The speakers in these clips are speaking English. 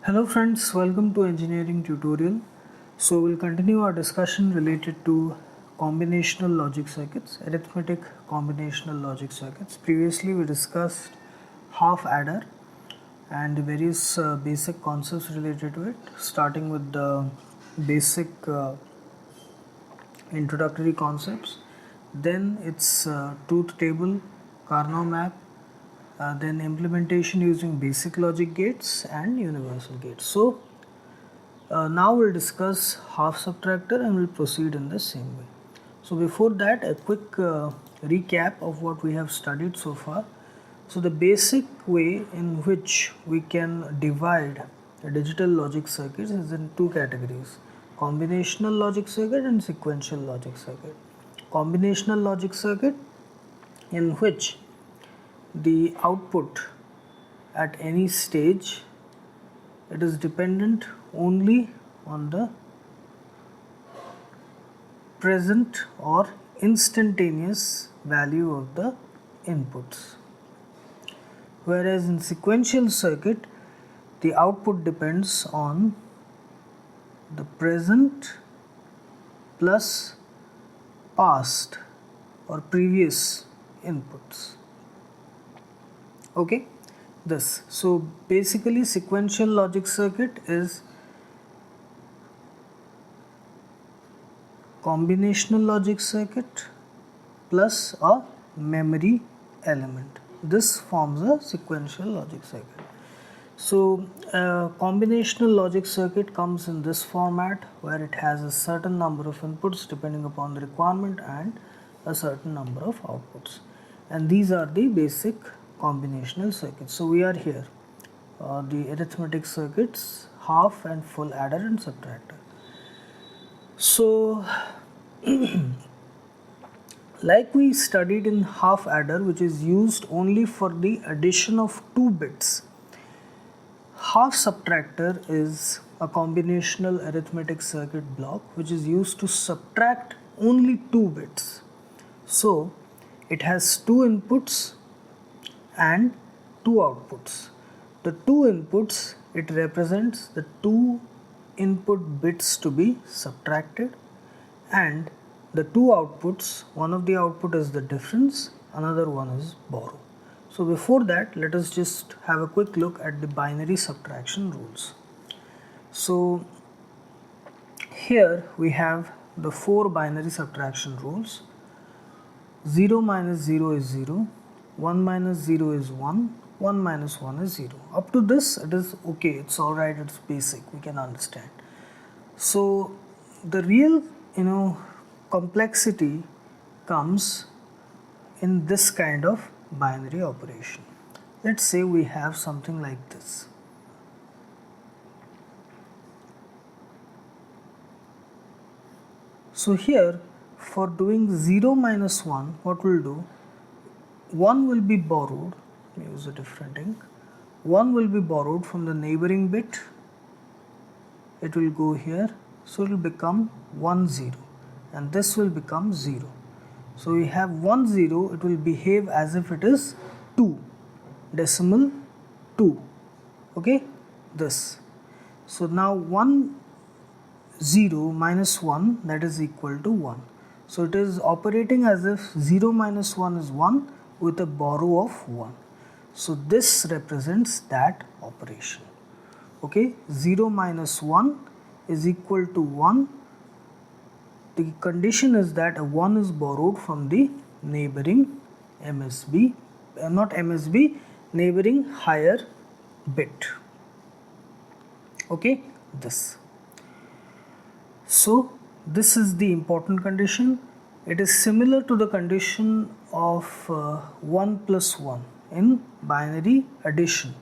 Hello friends, welcome to engineering tutorial. So we'll continue our discussion related to combinational logic circuits, arithmetic combinational logic circuits. Previously we discussed half adder and the various basic concepts related to it, starting with the basic introductory concepts, then its truth table, Carnot map, then implementation using basic logic gates and universal gates. So now we'll discuss half subtractor and we'll proceed in the same way. So before that, a quick recap of what we have studied so far. So the basic way in which we can divide the digital logic circuits is in two categories: combinational logic circuit and sequential logic circuit. Combinational logic circuit, in which the output at any stage, it is dependent only on the present or instantaneous value of the inputs, whereas in sequential circuit the output depends on the present plus past or previous inputs. Okay, this. So basically sequential logic circuit is combinational logic circuit plus a memory element. This forms a sequential logic circuit. So combinational logic circuit comes in this format, where it has a certain number of inputs depending upon the requirement and a certain number of outputs, and these are the basic combinational circuits. So we are here, the arithmetic circuits, half and full adder and subtractor. So like we studied in half adder, which is used only for the addition of 2 bits, half subtractor is a combinational arithmetic circuit block which is used to subtract only 2 bits. So it has 2 inputs and 2 outputs. The 2 inputs, it represents the 2 input bits to be subtracted, and the 2 outputs, one of the output is the difference, another one is borrow. So before that, let us just have a quick look at the binary subtraction rules. So here we have the 4 binary subtraction rules. 0 minus 0 is 0, 1 minus 0 is 1, 1 minus 1 is 0. Up to this it is okay, it's alright, it's basic, we can understand. So the real complexity comes in this kind of binary operation. Let's say we have something like this. So here, for doing 0 minus 1, what we'll do, 1 will be borrowed, let me use a different ink, 1 will be borrowed from the neighboring bit, it will go here, so it will become 1 0, and this will become 0. So we have 1 0, it will behave as if it is 2, decimal 2, okay, this. So now 1 0 minus 1, that is equal to 1. So it is operating as if 0 minus 1 is 1 with a borrow of 1. So this represents that operation. Okay, 0 minus 1 is equal to 1. The condition is that a 1 is borrowed from the neighboring MSB, not MSB, neighboring higher bit. Okay, this. So this is the important condition. It is similar to the condition of 1 plus 1 in binary addition,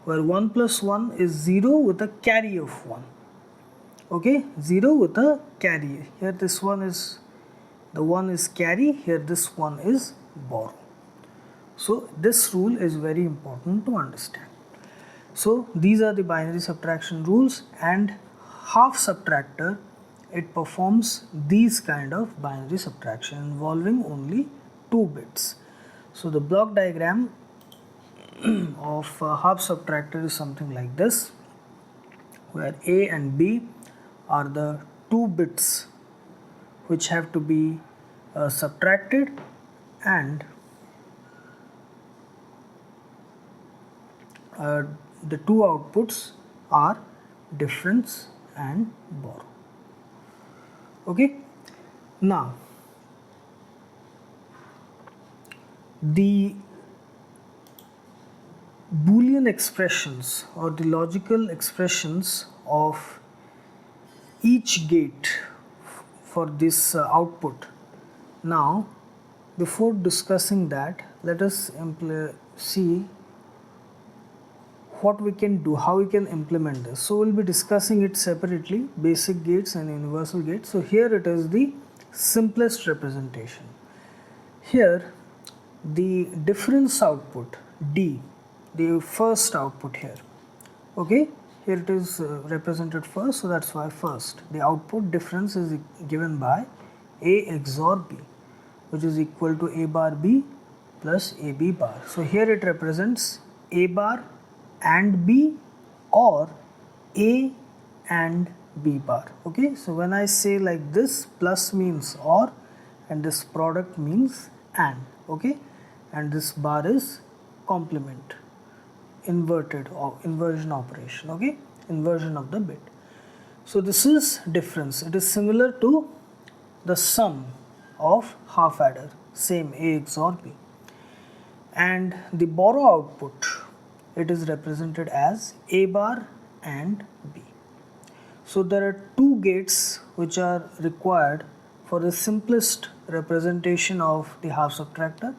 where 1 plus 1 is 0 with a carry of 1. Okay, 0 with a carry. Here this one is, the 1 is carry, here this one is borrow. So this rule is very important to understand. So these are the binary subtraction rules, and half subtractor, it performs these kind of binary subtraction involving only 2 bits. So the block diagram of half subtractor is something like this. where A and B are the two bits which have to be subtracted, and the two outputs are difference and borrow. Okay, now the Boolean expressions or the logical expressions of each gate for this output. Now, before discussing that, let us see what we can do, how we can implement this. So we'll be discussing it separately, basic gates and universal gates. So here it is the simplest representation. Here the difference output D, the first output here, okay, here it is represented first, so that's why first the output difference is given by A XOR B, which is equal to A bar B plus AB bar. So here it represents A bar and B or A and B bar. Okay, so when I say like this, plus means or and this product means and. Okay, and this bar is complement, inverted or inversion operation. Okay, inversion of the bit. So this is difference. It is similar to the sum of half adder, same A XOR B. And the borrow output, it is represented as A bar and B. So there are two gates which are required for the simplest representation of the half subtractor.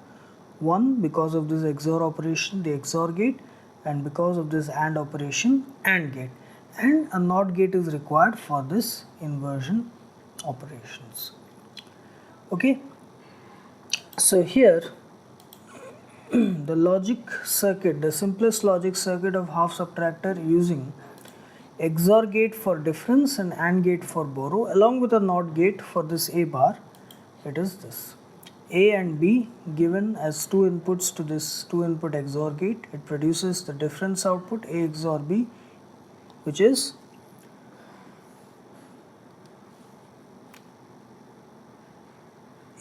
One, because of this XOR operation, the XOR gate, and because of this AND operation, AND gate, and a NOT gate is required for this inversion operations. Okay, so here the logic circuit, the simplest logic circuit of half subtractor using XOR gate for difference and AND gate for borrow along with a NOT gate for this A bar, it is this. A and B given as two inputs to this two input XOR gate, it produces the difference output A XOR B, which is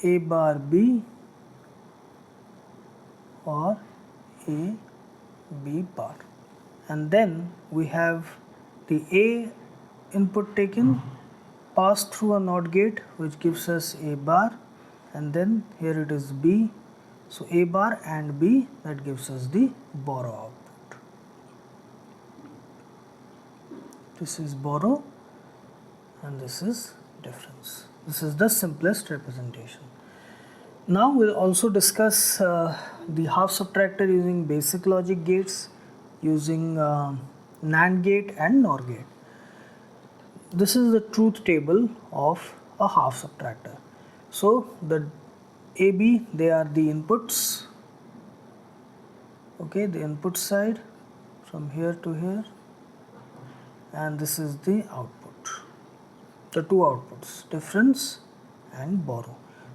A bar B or A B bar, and then we have the A input taken, passed through a NOT gate which gives us A bar, and then here it is B, so A bar and B, that gives us the borrow output. This is borrow and this is difference. This is the simplest representation. Now we'll also discuss the half subtractor using basic logic gates, using NAND gate and NOR gate. This is the truth table of a half subtractor. So the AB, they are the inputs, okay, the input side from here to here, and this is the output, the two outputs, difference and borrow.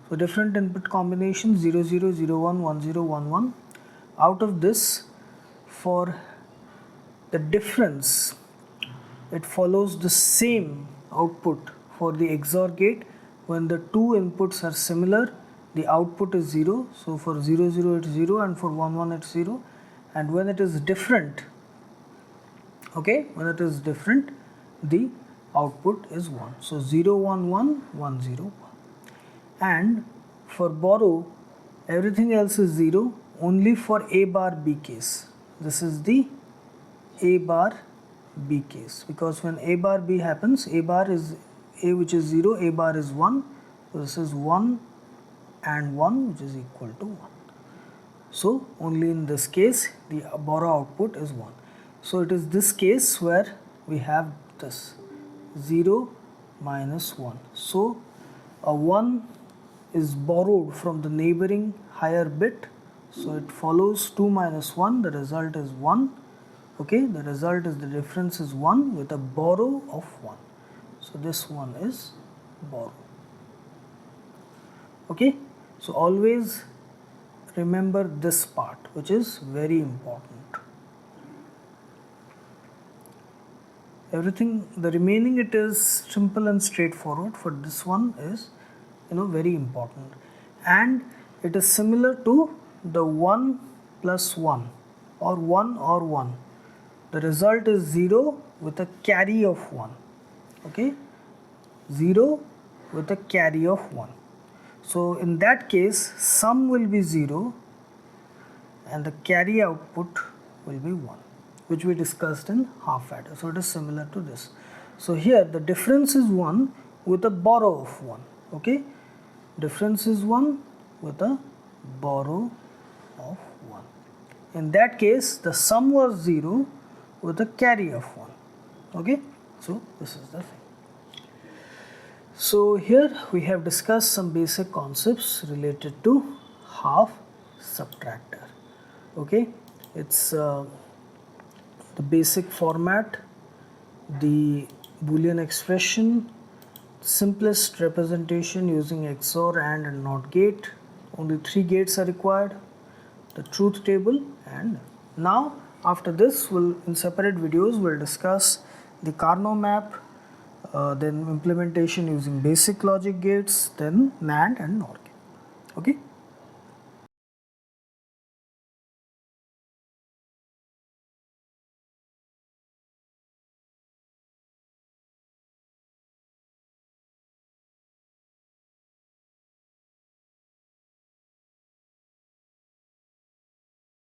So different input combinations 0 0 0 1 1 0 1 1. Out of this, for the difference, it follows the same output for the XOR gate. When the two inputs are similar, the output is 0. So for 0 0 it's 0 and for 1 1 it's 0. And when it is different, okay, when it is different, the output is 1. So 0 1 1 1 0 1. And for borrow, everything else is 0 only for A bar B case. This is the A bar B case, because when A bar B happens, A bar is A, which is 0, A bar is 1, so this is 1 and 1, which is equal to 1. So only in this case the borrow output is 1. So it is this case where we have this 0 minus 1. So a 1 is borrowed from the neighboring higher bit, so it follows 2 minus 1, the result is 1. Okay, the result is the difference is 1 with a borrow of 1. So this one is borrow. Okay, so always remember this part, which is very important. Everything, the remaining, it is simple and straightforward. For this one is, very important, and it is similar to the 1 plus 1 or 1 or 1. The result is 0 with a carry of 1. Okay, 0 with a carry of 1. So in that case, sum will be 0 and the carry output will be 1, which we discussed in half adder. So it is similar to this. So here the difference is 1 with a borrow of 1. Okay, difference is 1 with a borrow of 1. In that case, the sum was 0 with a carry of 1. Okay, so this is the thing. So here we have discussed some basic concepts related to half subtractor. Okay, it's the basic format, the Boolean expression, simplest representation using XOR and NOT gate. Only 3 gates are required, the truth table, and now after this in separate videos we'll discuss the Carnot map, then implementation using basic logic gates, then NAND and NOR gate. Okay.